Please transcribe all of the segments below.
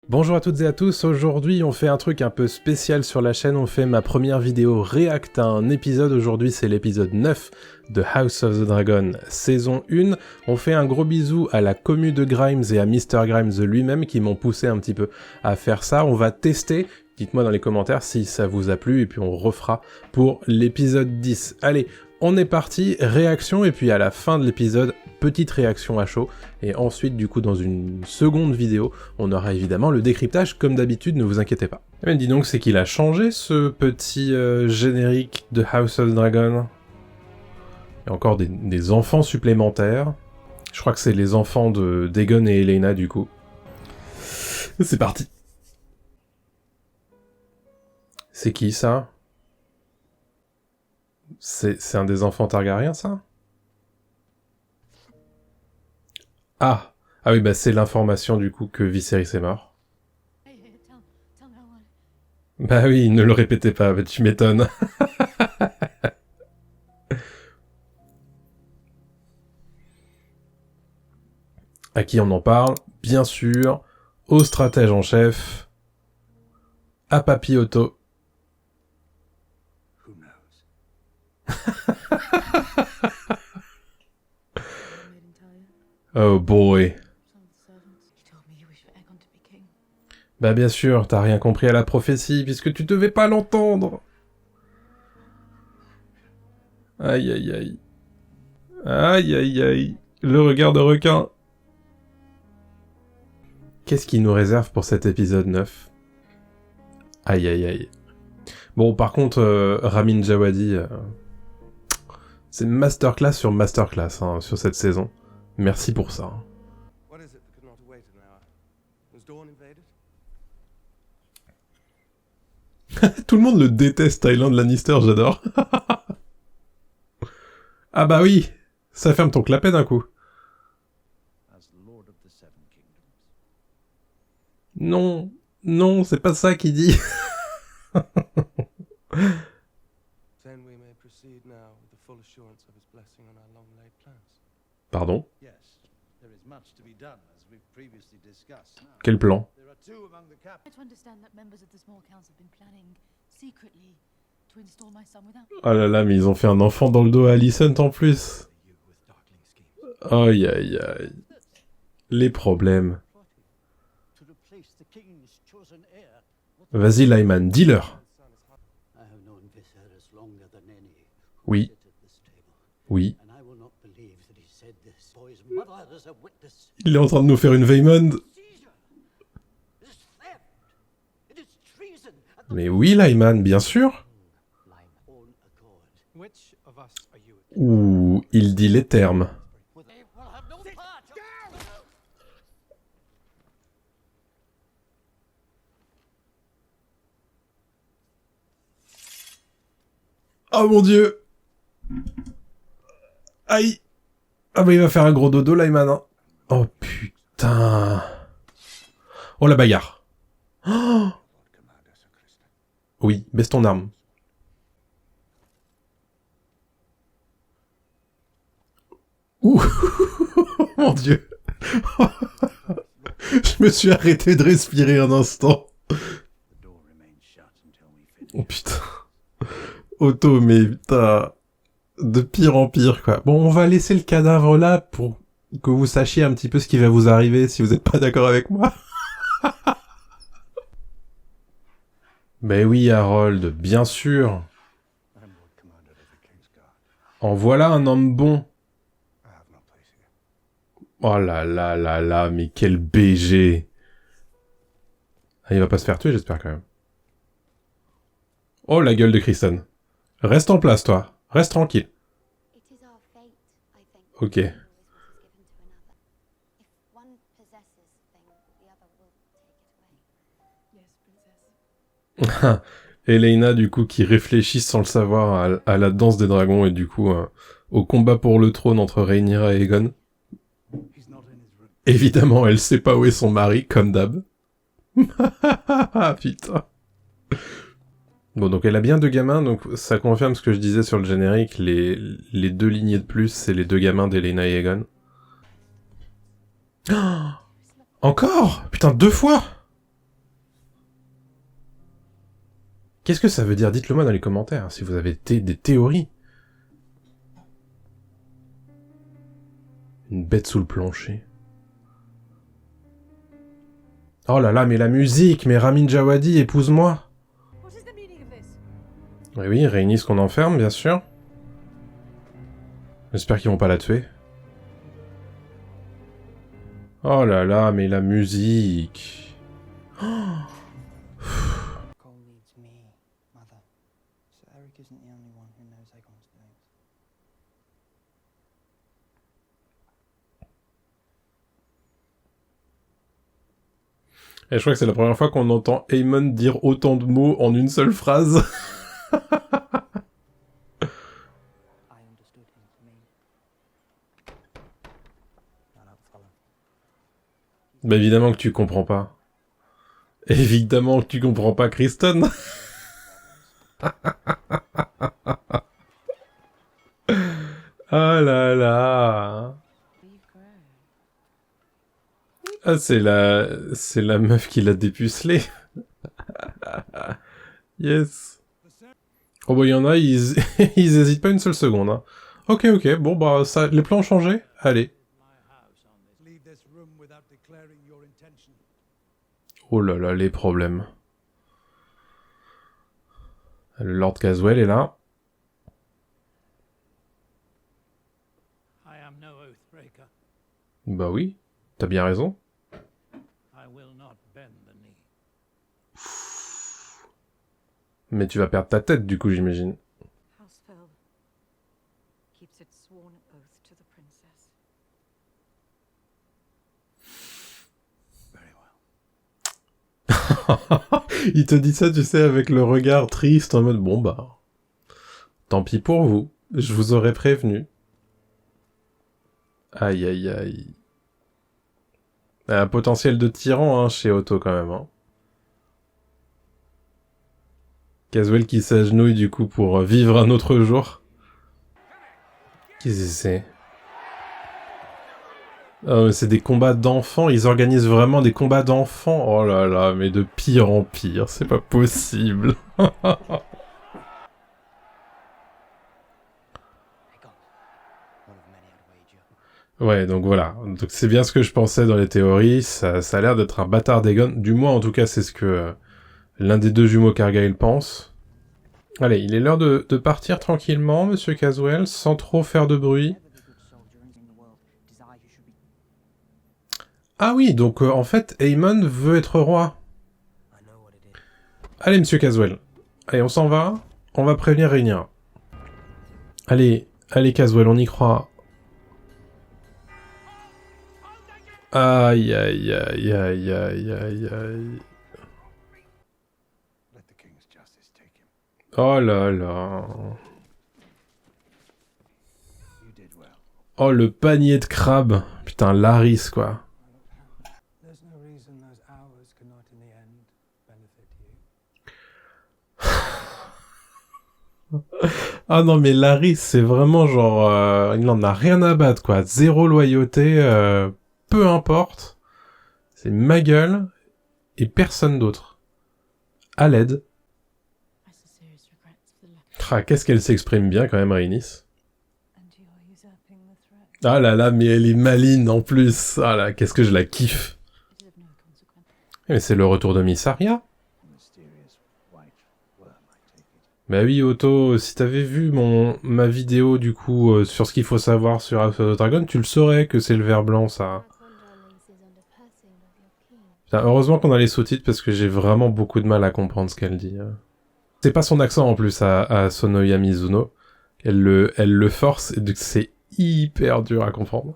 Bonjour à toutes et à tous, aujourd'hui on fait un truc un peu spécial sur la chaîne, on fait ma première vidéo react à un épisode, aujourd'hui c'est l'épisode 9 de House of the Dragon saison 1. On fait un gros bisou à la commu de Grimes et à Mr Grimes lui-même qui m'ont poussé un petit peu à faire ça. On va tester, dites-moi dans les commentaires si ça vous a plu et puis on refera pour l'épisode 10. Allez, on est parti, réaction, et puis à la fin de l'épisode, petite réaction à chaud, et ensuite du coup dans une seconde vidéo, on aura évidemment le décryptage comme d'habitude, ne vous inquiétez pas. Mais dis donc, c'est qu'il a changé ce petit générique de House of the Dragon. Il y a encore des enfants supplémentaires. Je crois que c'est les enfants de Dagon et Elena du coup. C'est parti. C'est qui ça? C'est un des enfants Targaryen, ça? Ah! Ah oui, bah c'est l'information, du coup, que Viserys est mort. Bah oui, ne le répétez pas, bah tu m'étonnes. À qui on en parle? Bien sûr, au stratège en chef, à Papy Otto. Oh boy. Bah bien sûr, t'as rien compris à la prophétie, puisque tu devais pas l'entendre. Aïe aïe aïe. Aïe aïe aïe. Le regard de requin. Qu'est-ce qu'il nous réserve pour cet épisode 9? Aïe aïe aïe. Bon, par contre, Ramin Djawadi, c'est masterclass sur masterclass hein, sur cette saison. Merci pour ça. Tout le monde le déteste, Tyland Lannister, j'adore. Ah bah oui, ça ferme ton clapet d'un coup. Non, non, c'est pas ça qu'il dit. Pardon? Quel plan? Oh là là, mais ils ont fait un enfant dans le dos à Alicent en plus. Aïe aïe aïe. Les problèmes. Vas-y Lyman, dis-leur. Oui. Oui. Il est en train de nous faire une Vaemond. Mais oui Lyman, bien sûr. Ouh, il dit les termes. Oh mon dieu. Aïe. Ah bah il va faire un gros dodo Lyman. Hein. Oh putain. Oh la bagarre. Oh oui, baisse ton arme. Ouh. Mon dieu. Je me suis arrêté de respirer un instant. Oh putain. Otto, mais putain, de pire en pire, quoi. Bon, on va laisser le cadavre là pour que vous sachiez un petit peu ce qui va vous arriver si vous n'êtes pas d'accord avec moi. Mais oui, Harold, bien sûr. En voilà un homme bon. Oh là là là là, mais quel BG. Ah, il va pas se faire tuer, j'espère quand même. Oh, la gueule de Kristen. Reste en place, toi. Reste tranquille. Ok. Elena, du coup, qui réfléchit sans le savoir à la danse des dragons et du coup, au combat pour le trône entre Rhaenyra et Aegon. Évidemment, elle sait pas où est son mari, comme d'hab. Putain. Bon, donc elle a bien deux gamins, donc ça confirme ce que je disais sur le générique, les deux lignées de plus, c'est les deux gamins d'Elena et Aegon. Oh, encore? Putain, 2 fois? Qu'est-ce que ça veut dire? Dites-le moi dans les commentaires, si vous avez des théories. Une bête sous le plancher. Oh là là, mais la musique, mais Ramin Djawadi, épouse-moi. Oui, oui, Rhaenys qu'on enferme, bien sûr. J'espère qu'ils vont pas la tuer. Oh là là, mais la musique. Oh. Et je crois que c'est la première fois qu'on entend Aemon dire autant de mots en une seule phrase. Bah évidemment que tu comprends pas. Évidemment que tu comprends pas, Kristen. Ah là là. Ah, c'est la meuf qui l'a dépucelé. Yes. Oh bah il y en a, ils hésitent pas une seule seconde. Hein. Ok, ok, bon bah ça, les plans ont changé. Allez. Oh là là, les problèmes. Le Lord Caswell est là. Bah oui, t'as bien raison. Mais tu vas perdre ta tête du coup, j'imagine. Il te dit ça, tu sais, avec le regard triste, en mode, bon bah... Tant pis pour vous, je vous aurais prévenu. Aïe aïe aïe. Un potentiel de tyran, hein, chez Otto, quand même, hein. Caswell qui s'agenouille, du coup, pour vivre un autre jour. Qu'est-ce que c'est? Oh, c'est des combats d'enfants, ils organisent vraiment des combats d'enfants. Oh là là, mais de pire en pire, c'est pas possible. Ouais, donc voilà. Donc c'est bien ce que je pensais dans les théories, ça a l'air d'être un bâtard d'Aegon. Du moins, en tout cas, c'est ce que l'un des deux jumeaux Cargail pense. Allez, il est l'heure de partir tranquillement, monsieur Caswell, sans trop faire de bruit. Ah oui, donc en fait, Aemon veut être roi. Allez, monsieur Caswell. Allez, on s'en va. On va prévenir Rhaenyra. Allez, allez Caswell, on y croit. Aïe, aïe, aïe, aïe, aïe, aïe, aïe. Oh là là. Oh, le panier de crabes. Putain, Larys, quoi. Ah non, mais Larry, c'est vraiment genre... il n'en a rien à battre, quoi. Zéro loyauté, peu importe. C'est ma gueule et personne d'autre. À l'aide. Ah, qu'est-ce qu'elle s'exprime bien, quand même, Rhaenys. Ah là là, mais elle est maline, en plus. Ah là, qu'est-ce que je la kiffe. Mais c'est le retour de Miss Arya. Bah oui, Otto, si t'avais vu ma vidéo, du coup, sur ce qu'il faut savoir sur House of the Dragon, tu le saurais que c'est le vert blanc, ça. Putain, heureusement qu'on a les sous-titres, parce que j'ai vraiment beaucoup de mal à comprendre ce qu'elle dit. C'est pas son accent, en plus, à Sonoya Mizuno. Elle le force, et donc c'est hyper dur à comprendre.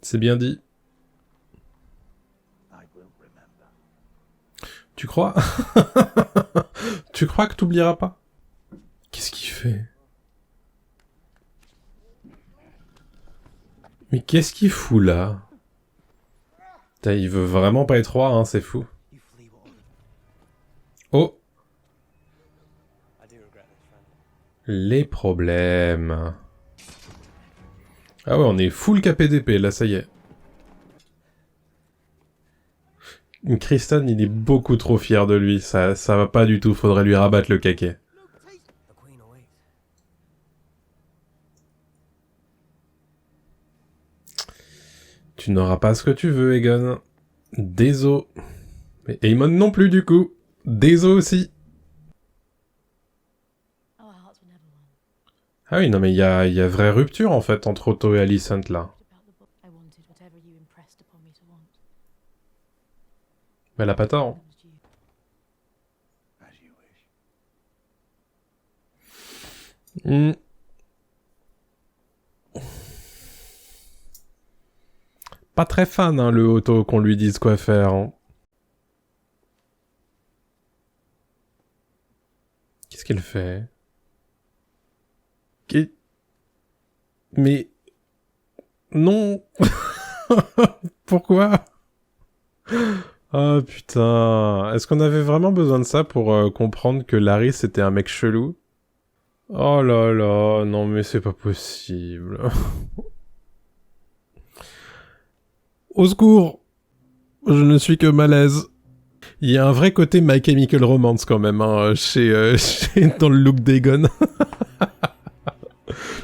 C'est bien dit. Tu crois? Tu crois que t'oublieras pas? Qu'est-ce qu'il fait? Mais qu'est-ce qu'il fout là? Putain, il veut vraiment pas être roi, hein, c'est fou. Oh! Les problèmes. Ah ouais, on est full KPDP, là, ça y est. Kristen, il est beaucoup trop fier de lui, ça va pas du tout, faudrait lui rabattre le caquet. Tu n'auras pas ce que tu veux, Egon. Désolé. Mais Aemon non plus, du coup. Désolé aussi. Ah oui, non mais il y a vraie rupture, en fait, entre Otto et Alicent, là. Mais elle a pas tort. Hmm. Pas très fan, hein, le Otto, qu'on lui dise quoi faire. Hein. Qu'est-ce qu'elle fait? Mais... Non. Pourquoi? Ah putain. Est-ce qu'on avait vraiment besoin de ça pour comprendre que Larry c'était un mec chelou? Oh là là, non mais c'est pas possible. Au secours! Je ne suis que malaise. Il y a un vrai côté My Chemical Romance quand même, hein, dans le look d'Egon.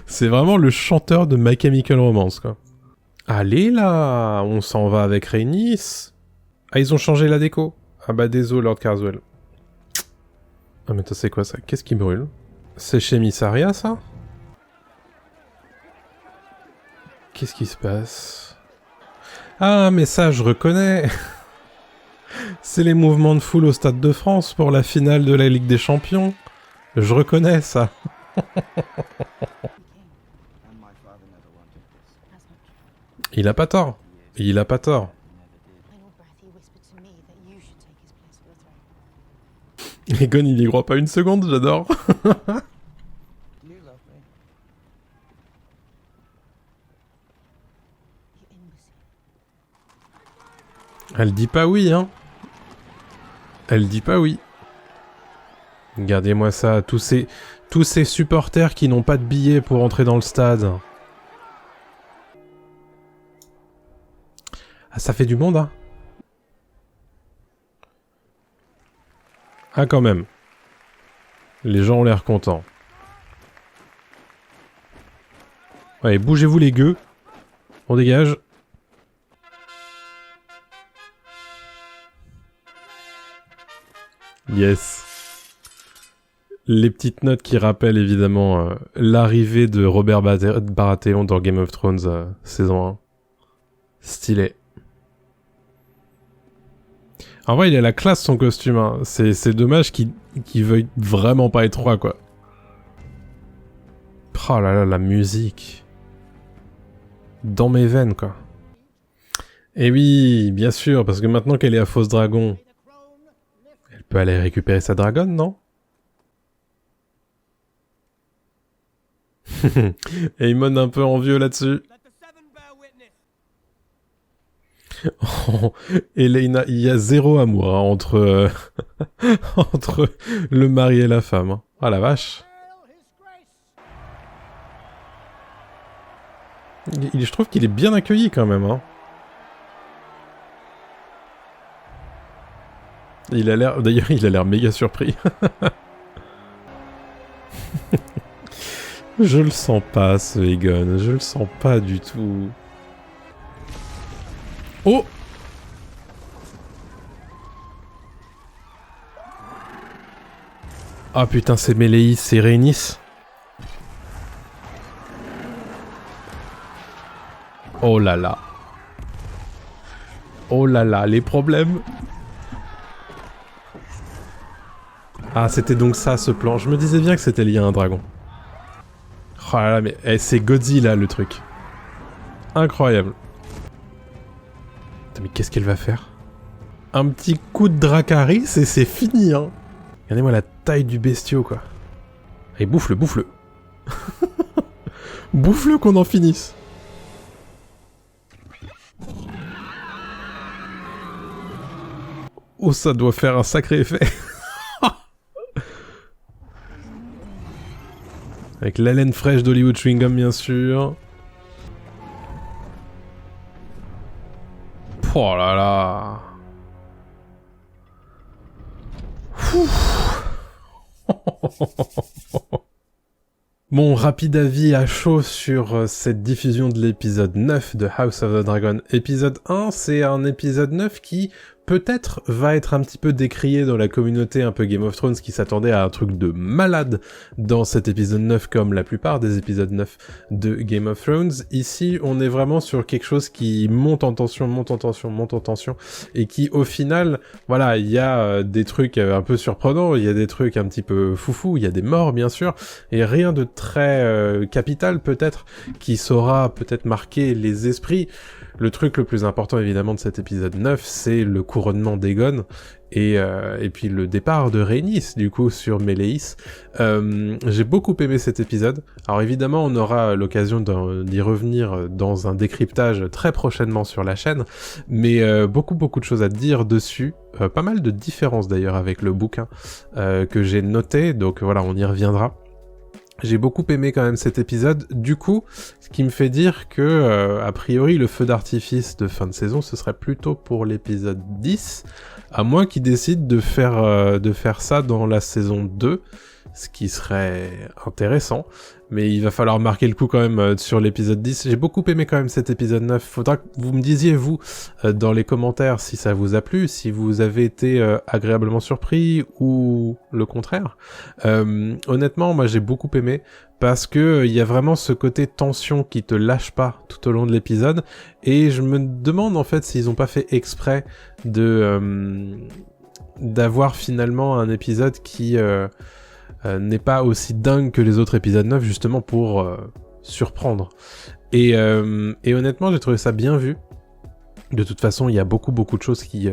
C'est vraiment le chanteur de My Chemical Romance, quoi. Allez là, on s'en va avec Rhaenys. Ah, ils ont changé la déco. Ah bah désolé, Lord Carswell. Ah mais toi c'est quoi ça? Qu'est-ce qui brûle? C'est chez Missaria, ça? Qu'est-ce qui se passe? Ah mais ça, je reconnais. C'est les mouvements de foule au Stade de France pour la finale de la Ligue des Champions. Je reconnais ça. Il a pas tort. Il a pas tort. Egon, il y croit pas une seconde, j'adore. Elle dit pas oui, hein. Elle dit pas oui. Regardez-moi ça, tous ces supporters qui n'ont pas de billets pour entrer dans le stade. Ah, ça fait du monde, hein. Ah, quand même. Les gens ont l'air contents. Allez, bougez-vous les gueux. On dégage. Yes. Les petites notes qui rappellent évidemment l'arrivée de Robert Baratheon dans Game of Thrones saison 1. Stylé. En vrai, il a la classe son costume. Hein. C'est dommage qu'il veuille vraiment pas être roi, quoi. Oh là là, la musique. Dans mes veines, quoi. Et oui, bien sûr, parce que maintenant qu'elle est à Fausse Dragon, elle peut aller récupérer sa dragonne, non? Aemon un peu envieux là-dessus. Oh, Elena, il y a zéro amour hein, entre entre le mari et la femme. Hein. Ah la vache. Je trouve qu'il est bien accueilli quand même. Hein. Il a l'air, d'ailleurs, il a l'air méga surpris. Je le sens pas, ce Aegon. Je le sens pas du tout. Oh! Ah putain, c'est Méléis, c'est Rhaenys. Oh là là. Oh là là, les problèmes. Ah, c'était donc ça, ce plan. Je me disais bien que c'était lié à un dragon. Oh là là, mais c'est Godzilla, le truc. Incroyable. Putain, mais qu'est-ce qu'elle va faire? Un petit coup de Dracarys et c'est fini, hein. Regardez-moi la taille du bestiau, quoi. Allez, bouffe-le, bouffe-le. Bouffe-le qu'on en finisse. Oh, ça doit faire un sacré effet. Avec l'haleine fraîche d'Hollywood Chewing Gum, bien sûr. Oh là là. Mon rapide avis à chaud sur cette diffusion de l'épisode 9 de House of the Dragon. Épisode 1, c'est un épisode 9 qui peut-être va être un petit peu décrié dans la communauté un peu Game of Thrones qui s'attendait à un truc de malade dans cet épisode 9 comme la plupart des épisodes 9 de Game of Thrones. Ici, on est vraiment sur quelque chose qui monte en tension et qui au final, voilà, il y a des trucs un peu surprenants, il y a des trucs un petit peu foufou, il y a des morts bien sûr, et rien de très capital peut-être qui saura peut-être marquer les esprits. Le truc le plus important évidemment de cet épisode 9, c'est le couronnement d'Aegon et puis le départ de Rhaenys du coup sur Meleis. J'ai beaucoup aimé cet épisode. Alors évidemment on aura l'occasion d'y revenir dans un décryptage très prochainement sur la chaîne, mais beaucoup de choses à dire dessus. Pas mal de différences d'ailleurs avec le bouquin que j'ai noté, donc voilà, on y reviendra. J'ai beaucoup aimé quand même cet épisode, du coup, ce qui me fait dire que, a priori, le feu d'artifice de fin de saison, ce serait plutôt pour l'épisode 10, à moins qu'ils décident de faire ça dans la saison 2, ce qui serait intéressant, mais il va falloir marquer le coup quand même sur l'épisode 10. J'ai beaucoup aimé quand même cet épisode 9, faudra que vous me disiez, vous, dans les commentaires, si ça vous a plu, si vous avez été agréablement surpris, ou le contraire. Honnêtement, moi j'ai beaucoup aimé, parce que il y a vraiment ce côté tension qui te lâche pas tout au long de l'épisode, et je me demande en fait s'ils ont pas fait exprès d'avoir finalement un épisode qui n'est pas aussi dingue que les autres épisodes 9, justement pour surprendre. Et honnêtement, j'ai trouvé ça bien vu. De toute façon, il y a beaucoup de choses qui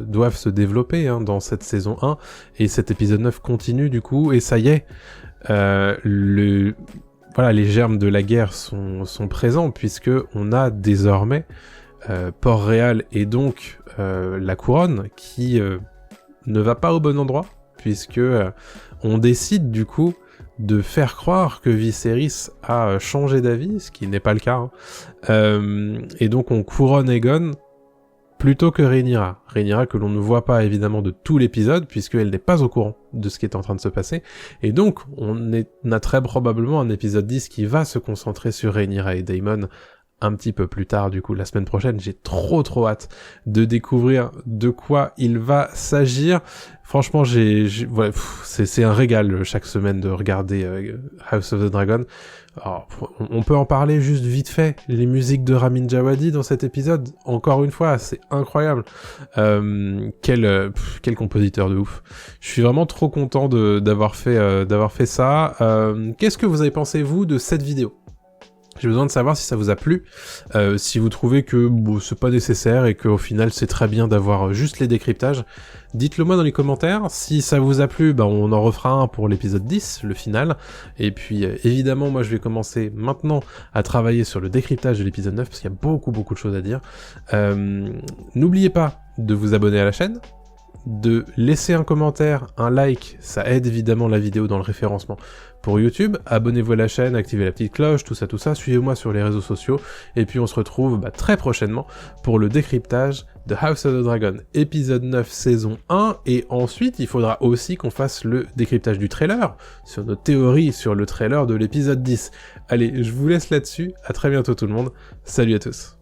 doivent se développer dans cette saison 1, et cet épisode 9 continue du coup, et ça y est, voilà, les germes de la guerre sont présents, puisque on a désormais Port-Réal et donc la couronne qui ne va pas au bon endroit, puisque on décide du coup de faire croire que Viserys a changé d'avis, ce qui n'est pas le cas, et donc on couronne Aegon plutôt que Rhaenyra. Rhaenyra que l'on ne voit pas évidemment de tout l'épisode, puisqu'elle n'est pas au courant de ce qui est en train de se passer, et donc on a très probablement un épisode 10 qui va se concentrer sur Rhaenyra et Daemon un petit peu plus tard, du coup, la semaine prochaine. J'ai trop hâte de découvrir de quoi il va s'agir. Franchement, ouais, c'est un régal chaque semaine de regarder House of the Dragon. Alors, on peut en parler juste vite fait. Les musiques de Ramin Djawadi dans cet épisode, encore une fois, c'est incroyable. Quel compositeur de ouf. Je suis vraiment trop content d'avoir fait ça. Qu'est-ce que vous avez pensé, vous, de cette vidéo ? J'ai besoin de savoir si ça vous a plu, si vous trouvez que c'est pas nécessaire et qu'au final c'est très bien d'avoir juste les décryptages. Dites-le moi dans les commentaires. Si ça vous a plu, on en refera un pour l'épisode 10, le final. Et puis évidemment, moi je vais commencer maintenant à travailler sur le décryptage de l'épisode 9, parce qu'il y a beaucoup de choses à dire. N'oubliez pas de vous abonner à la chaîne, de laisser un commentaire, un like, ça aide évidemment la vidéo dans le référencement pour YouTube. Abonnez-vous à la chaîne, activez la petite cloche, tout ça, suivez-moi sur les réseaux sociaux, et puis on se retrouve très prochainement pour le décryptage de House of the Dragon, épisode 9, saison 1, et ensuite il faudra aussi qu'on fasse le décryptage du trailer, sur nos théories sur le trailer de l'épisode 10. Allez, je vous laisse là-dessus, à très bientôt tout le monde, salut à tous.